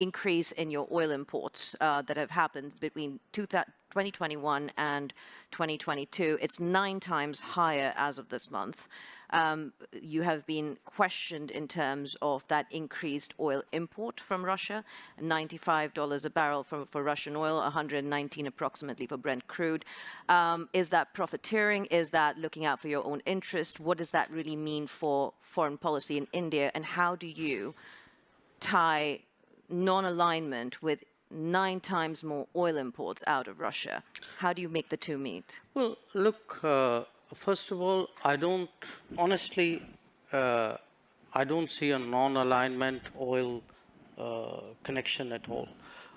increase in your oil imports that have happened between 2021 and 2022. It's 9 times higher as of this month. You have been questioned in terms of that increased oil import from Russia, $95 a barrel for Russian oil, 119 approximately for Brent crude. Is that profiteering? Is that looking out for your own interest? What does that really mean for foreign policy in India? And how do you tie non-alignment with 9 times more oil imports out of Russia? How do you make the two meet? Well, look, first of all, honestly, I don't see a non-alignment oil connection at all.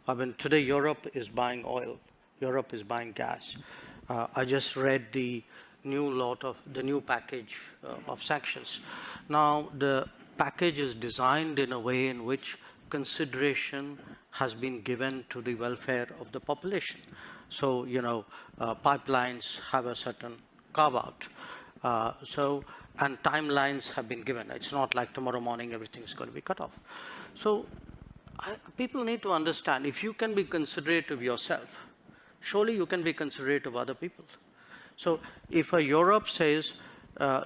I mean, today Europe is buying oil. Europe is buying gas. I just read the new package of sanctions. Now, the package is designed in a way in which consideration has been given to the welfare of the population. So, pipelines have a certain carve-out. And timelines have been given. It's not like tomorrow morning everything's going to be cut off. So, people need to understand, if you can be considerate of yourself, surely you can be considerate of other people. So, if Europe says,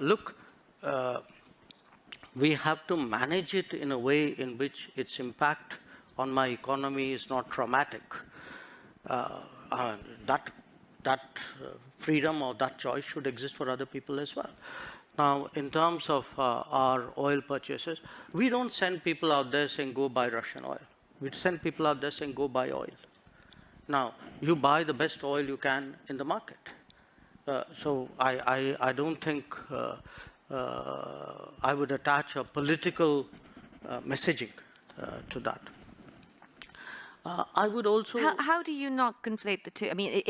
look, we have to manage it in a way in which its impact on my economy is not traumatic. That freedom or that choice should exist for other people as well. Now, in terms of our oil purchases, we don't send people out there saying, go buy Russian oil. We send people out there saying, go buy oil. Now, you buy the best oil you can in the market. So I don't think I would attach a political messaging to that. I would also... How do you not conflate the two? I mean,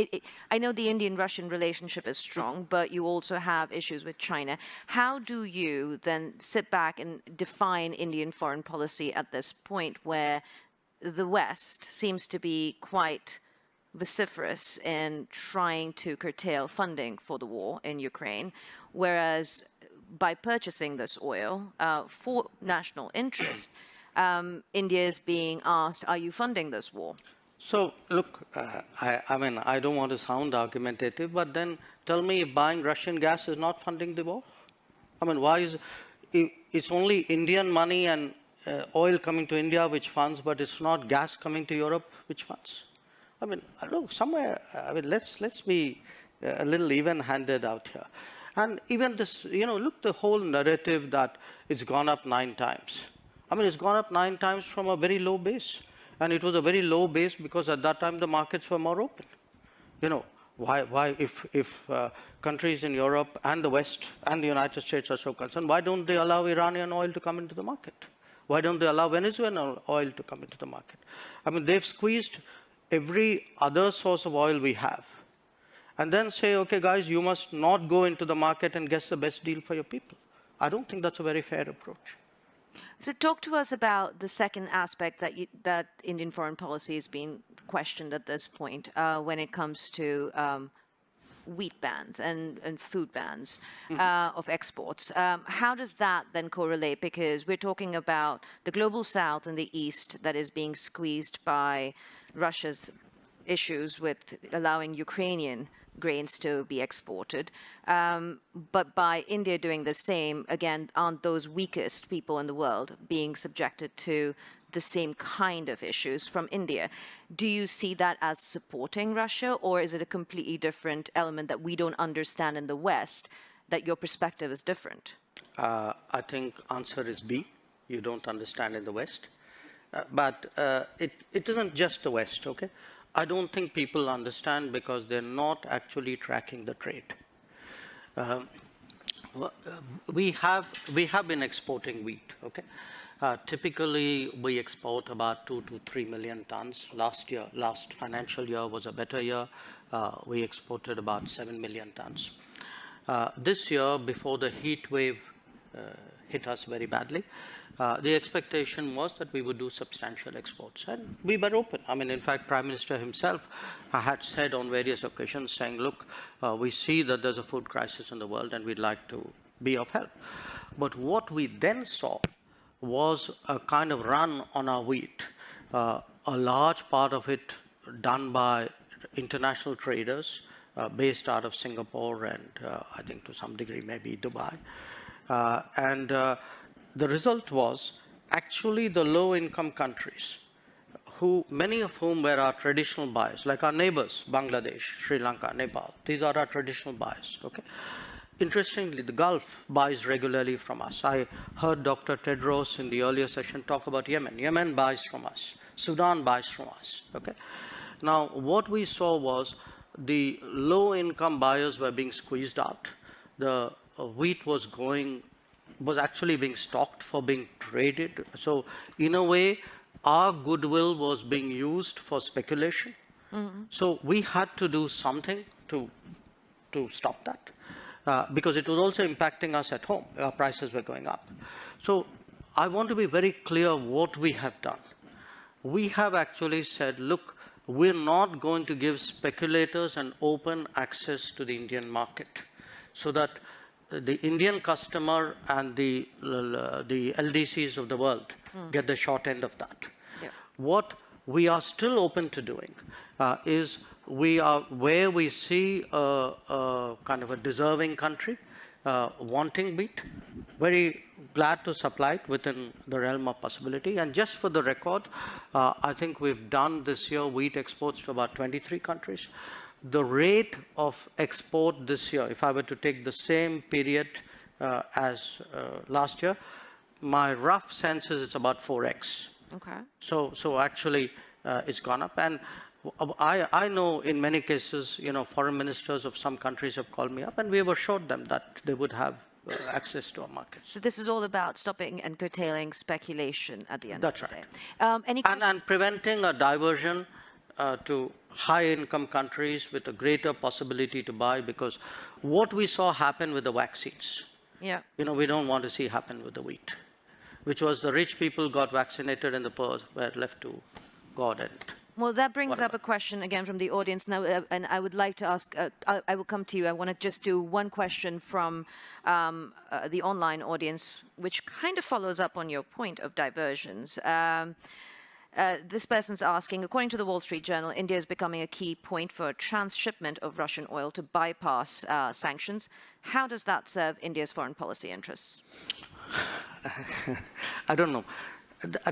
I know the Indian-Russian relationship is strong, but you also have issues with China. How do you then sit back and define Indian foreign policy at this point where the West seems to be quite vociferous in trying to curtail funding for the war in Ukraine, whereas by purchasing this oil for national interest, India is being asked, are you funding this war? So, look, I mean, I don't want to sound argumentative, but then tell me if buying Russian gas is not funding the war? I mean, why is it's only Indian money and oil coming to India which funds, but it's not gas coming to Europe which funds? I mean, look, somewhere, I mean, let's be a little even-handed out here. And even this, look, the whole narrative that it's gone up 9 times. I mean, it's gone up 9 times from a very low base. And it was a very low base because at that time the markets were more open. Why if countries in Europe and the West and the United States are so concerned, why don't they allow Iranian oil to come into the market? Why don't they allow Venezuelan oil to come into the market? I mean, they've squeezed every other source of oil we have. And then say, okay, guys, you must not go into the market and get the best deal for your people. I don't think that's a very fair approach. So talk to us about the second aspect that Indian foreign policy is being questioned at this point when it comes to wheat bans and food bans of exports. How does that then correlate? Because we're talking about the global south and the east that is being squeezed by Russia's issues with allowing Ukrainian grains to be exported. But by India doing the same, again, aren't those weakest people in the world being subjected to the same kind of issues from India? Do you see that as supporting Russia, or is it a completely different element that we don't understand in the West, that your perspective is different? I think answer is B. You don't understand in the West. But it isn't just the West, okay? I don't think people understand because they're not actually tracking the trade. We have been exporting wheat, okay? Typically, we export about 2 to 3 million tons. Last financial year was a better year. We exported about 7 million tons. This year, before the heat wave hit us very badly, the expectation was that we would do substantial exports, and we were open. I mean, in fact, Prime Minister himself had said on various occasions, saying, look, we see that there's a food crisis in the world and we'd like to be of help. But what we then saw was a kind of run on our wheat a large part of it done by international traders based out of Singapore and I think to some degree maybe Dubai. The result was actually the low-income countries, many of whom were our traditional buyers, like our neighbors, Bangladesh, Sri Lanka, Nepal. These are our traditional buyers. Okay. Interestingly, the Gulf buys regularly from us. I heard Dr. Tedros in the earlier session talk about Yemen. Yemen buys from us. Sudan buys from us. Okay. Now, what we saw was the low-income buyers were being squeezed out. The wheat was actually being stocked for being traded. So, in a way, our goodwill was being used for speculation. Mm-hmm. So we had to do something to stop that because it was also impacting us at home. Our prices were going up. So I want to be very clear what we have done. We have actually said, look, we're not going to give speculators an open access to the Indian market so that the Indian customer and the LDCs of the world get the short end of that. Yeah. What we are still open to doing is where we see a kind of a deserving country wanting wheat, very glad to supply it within the realm of possibility. And just for the record, I think we've done this year wheat exports to about 23 countries. The rate of export this year, if I were to take the same period as last year, my rough sense is it's about 4x. Okay. So actually, it's gone up. And I know in many cases, foreign ministers of some countries have called me up, and we have assured them that they would have access to our markets. So this is all about stopping and curtailing speculation at the end That's of the right. day. And preventing a diversion to high-income countries with a greater possibility to buy, because what we saw happen with the vaccines, we don't want to see happen with the wheat, which was the rich people got vaccinated and the poor were left to God and well, that brings up a question again from the audience now, and I would like to ask, I will come to you. I want to just do one question from the online audience, which kind of follows up on your point of diversions. This person's asking, according to the Wall Street Journal, India is becoming a key point for transshipment of Russian oil to bypass sanctions. How does that serve India's foreign policy interests? I don't know.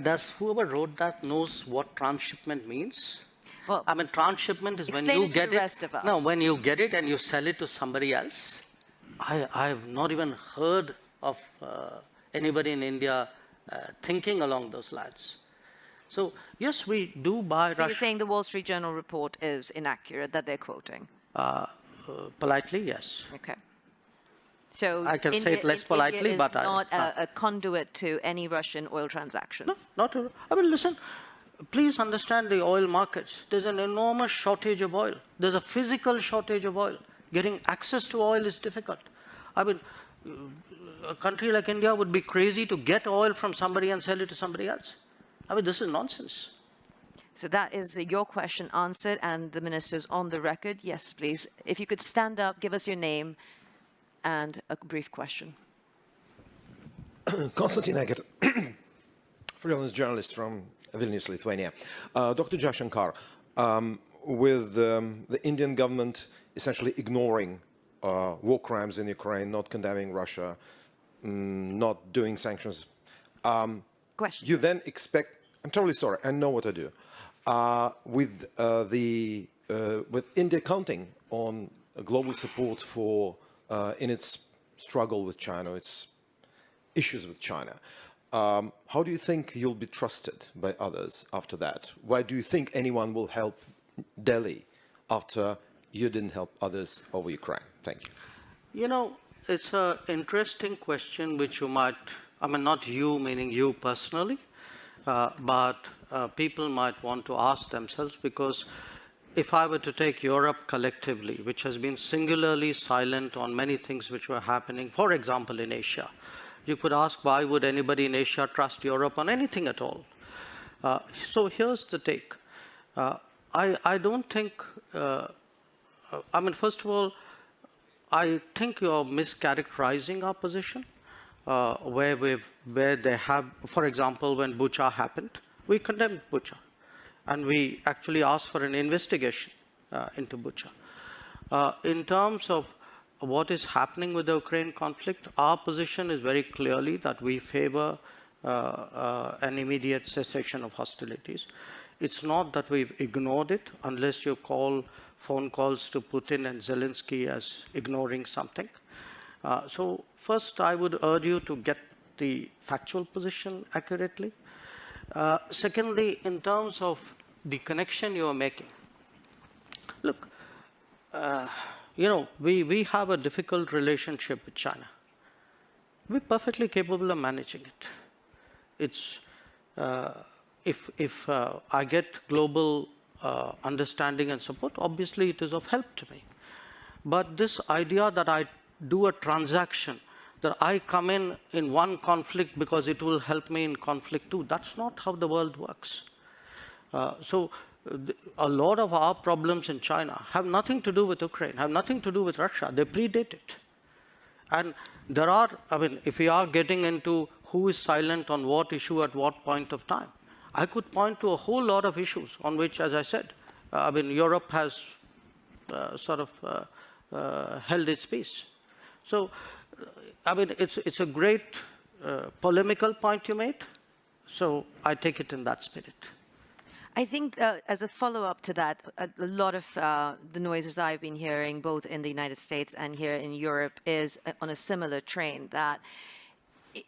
Does whoever wrote that knows what transshipment means? Well, I mean, transshipment is when you get it. No, when you get it and you sell it to somebody else. I've not even heard of anybody in India thinking along those lines. So yes, we do buy. So you're saying the Wall Street Journal report is inaccurate that they're quoting? Politely, yes. Okay. So I can say it less politely, India is not a conduit to any Russian oil transactions. No, not at all. I mean, listen, please understand the oil markets. There's an enormous shortage of oil. There's a physical shortage of oil. Getting access to oil is difficult. I mean, a country like India would be crazy to get oil from somebody and sell it to somebody else. I mean, this is nonsense. So that is your question answered, and the minister's on the record. Yes, please. If you could stand up, give us your name and a brief question. Konstantin Eggert, freelance journalist from Vilnius, Lithuania. Dr. Jaishankar, with the Indian government essentially ignoring war crimes in Ukraine, not condemning Russia, not doing sanctions, you then expect, I'm totally sorry, I know what I do, with India counting on global support for in its struggle with China, its issues with China. How do you think you'll be trusted by others after that? Why do you think anyone will help Delhi after you didn't help others over Ukraine? Thank you. It's an interesting question which you might, I mean, not you, meaning you personally, but people might want to ask themselves, because if I were to take Europe collectively, which has been singularly silent on many things which were happening, for example, in Asia, you could ask, why would anybody in Asia trust Europe on anything at all? So here's the take. I don't think, I mean, first of all, I think you're mischaracterizing our position, where they have, for example, when Bucha happened, we condemned Bucha. And we actually asked for an investigation into Bucha. In terms of what is happening with the Ukraine conflict, our position is very clearly that we favor an immediate cessation of hostilities. It's not that we've ignored it, unless you call phone calls to Putin and Zelensky as ignoring something. So first, I would urge you to get the factual position accurately. Secondly, in terms of the connection you are making, look, we have a difficult relationship with China. We're perfectly capable of managing it. It's if I get global understanding and support, obviously it is of help to me. But this idea that I do a transaction, that I come in one conflict because it will help me in conflict too, that's not how the world works. So a lot of our problems in China have nothing to do with Ukraine, have nothing to do with Russia. They predate it. And there are, if we are getting into who is silent on what issue at what point of time, I could point to a whole lot of issues on which, as I said, Europe has sort of held its peace. So, it's a great polemical point you made. So I take it in that spirit. I think as a follow-up to that, a lot of the noises I've been hearing, both in the United States and here in Europe, is on a similar train, that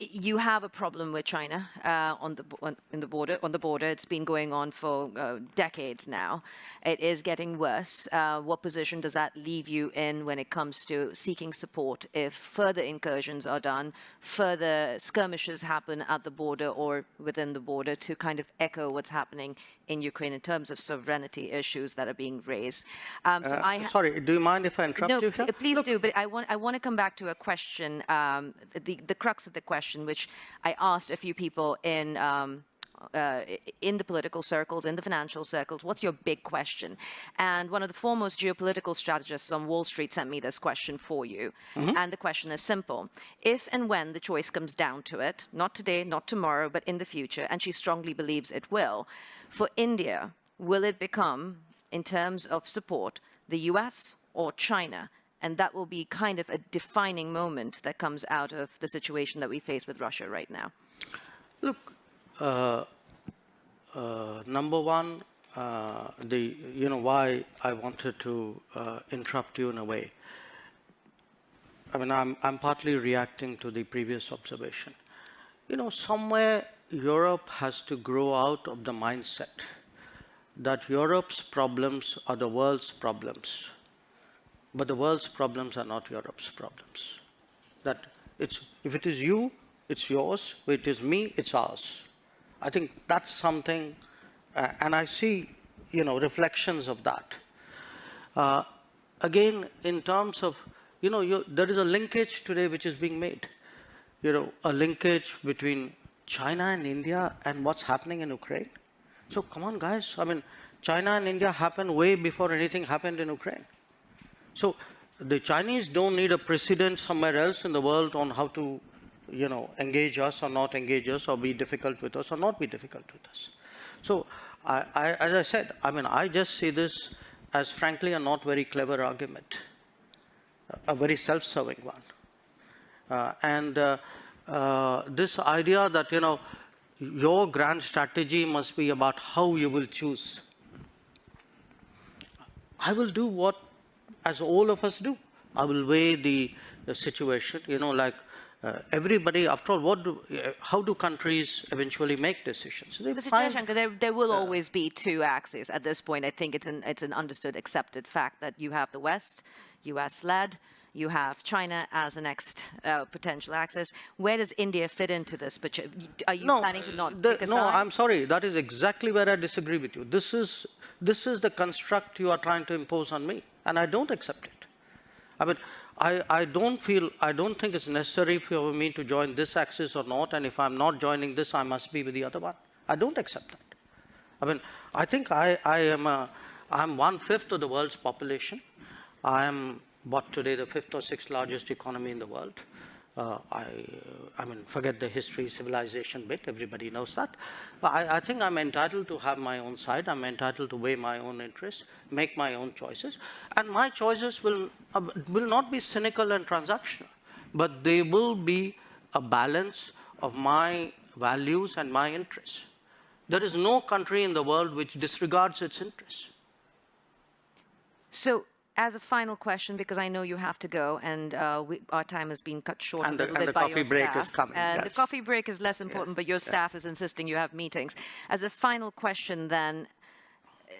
you have a problem with China on the border. It's been going on for decades now. It is getting worse. What position does that leave you in when it comes to seeking support if further incursions are done, further skirmishes happen at the border or within the border, to kind of echo what's happening in Ukraine in terms of sovereignty issues that are being raised? Sorry, do you mind if I interrupt you here? No, please do. But I want to come back to a question, the crux of the question, which I asked a few people in the political circles, in the financial circles. What's your big question? And one of the foremost geopolitical strategists on Wall Street sent me this question for you. Mm-hmm. And the question is simple. If and when the choice comes down to it, not today, not tomorrow, but in the future, and she strongly believes it will, for India, will it become, in terms of support, the US or China? And that will be kind of a defining moment that comes out of the situation that we face with Russia right now. Look, number one, why I wanted to interrupt you in a way. I'm partly reacting to the previous observation. Somewhere Europe has to grow out of the mindset that Europe's problems are the world's problems, but the world's problems are not Europe's problems. That if it is you, it's yours. If it is me, it's ours. I think that's something, and I see, reflections of that. Again, in terms of, there is a linkage today which is being made. A linkage between China and India and what's happening in Ukraine. So come on, guys. China and India happened way before anything happened in Ukraine. So the Chinese don't need a precedent somewhere else in the world on how to, engage us or not engage us, or be difficult with us or not be difficult with us. So as I said, I just see this as frankly a not very clever argument, a very self-serving one. This idea that, your grand strategy must be about how you will choose. I will do what, as all of us do. I will weigh the situation, everybody, after all, how do countries eventually make decisions? Mr. Jaishankar, there will always be two axes at this point. I think it's an understood, accepted fact that you have the West, US-led, you have China as the next potential axis. Where does India fit into this? But are you planning to not pick a side? No, I'm sorry. That is exactly where I disagree with you. This is the construct you are trying to impose on me, and I don't accept it. I don't think it's necessary for me to join this axis or not, and if I'm not joining this, I must be with the other one. I don't accept that. I think I'm 1/5 of the world's population. I am, today, the 5th or 6th largest economy in the world. I mean, forget the history, civilization bit, everybody knows that. But I think I'm entitled to have my own side. I'm entitled to weigh my own interests, make my own choices. And my choices will not be cynical and transactional, but they will be a balance of my values and my interests. There is no country in the world which disregards its interests. So, as a final question, because I know you have to go, and our time has been cut short And a little the bit by coffee your break staff. is coming, And the yes. coffee break is less important, but your staff is insisting you have meetings. As a final question, then,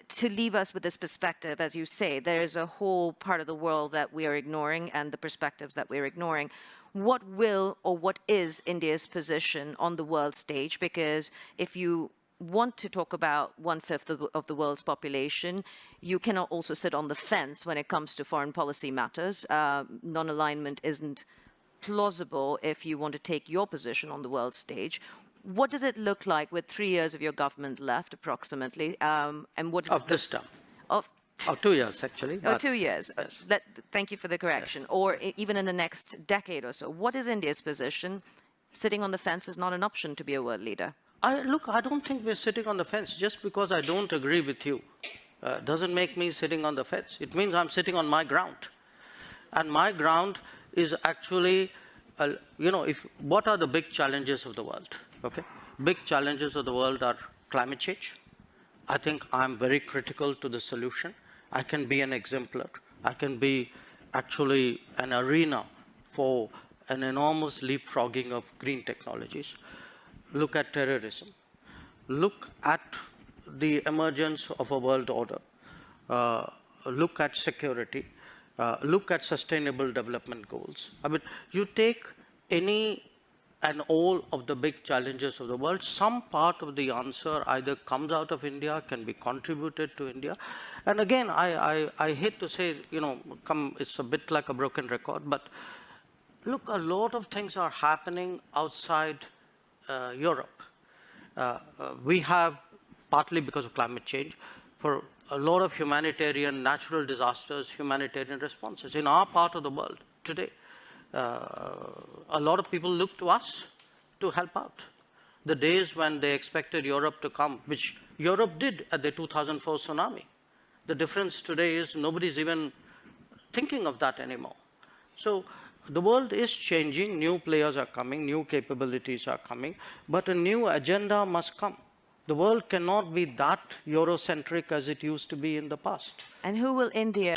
to leave us with this perspective, as you say, there is a whole part of the world that we are ignoring and the perspectives that we're ignoring. What will or what is India's position on the world stage? Because if you want to talk about 1/5 of the world's population, you cannot also sit on the fence when it comes to foreign policy matters. Non-alignment isn't plausible if you want to take your position on the world stage. What does it look like with 3 years of your government left, approximately? And what does Of this term. of 2 years, actually. Oh, but 2 years. yes. Thank you for the correction. Or even in the next decade or so. What is India's position? Sitting on the fence is not an option to be a world leader. Look, I don't think we're sitting on the fence. Just because I don't agree with you doesn't make me sitting on the fence. It means I'm sitting on my ground. And my ground is actually, what are the big challenges of the world? Okay? Big challenges of the world are climate change. I think I'm very critical to the solution. I can be an exemplar. I can be actually an arena for an enormous leapfrogging of green technologies. Look at terrorism. Look at the emergence of a world order. Look at security. Look at sustainable development goals. I mean, you take any and all of the big challenges of the world, some part of the answer either comes out of India, can be contributed to India. And again, I hate to say, it's a bit like a broken record, but look, a lot of things are happening outside Europe. We have, partly because of climate change, for a lot of humanitarian, natural disasters, humanitarian responses. In our part of the world today, a lot of people look to us to help out. The days when they expected Europe to come, which Europe did at the 2004 tsunami. The difference today is nobody's even thinking of that anymore. So the world is changing, new players are coming, new capabilities are coming, but a new agenda must come. The world cannot be that Eurocentric as it used to be in the past. And who will India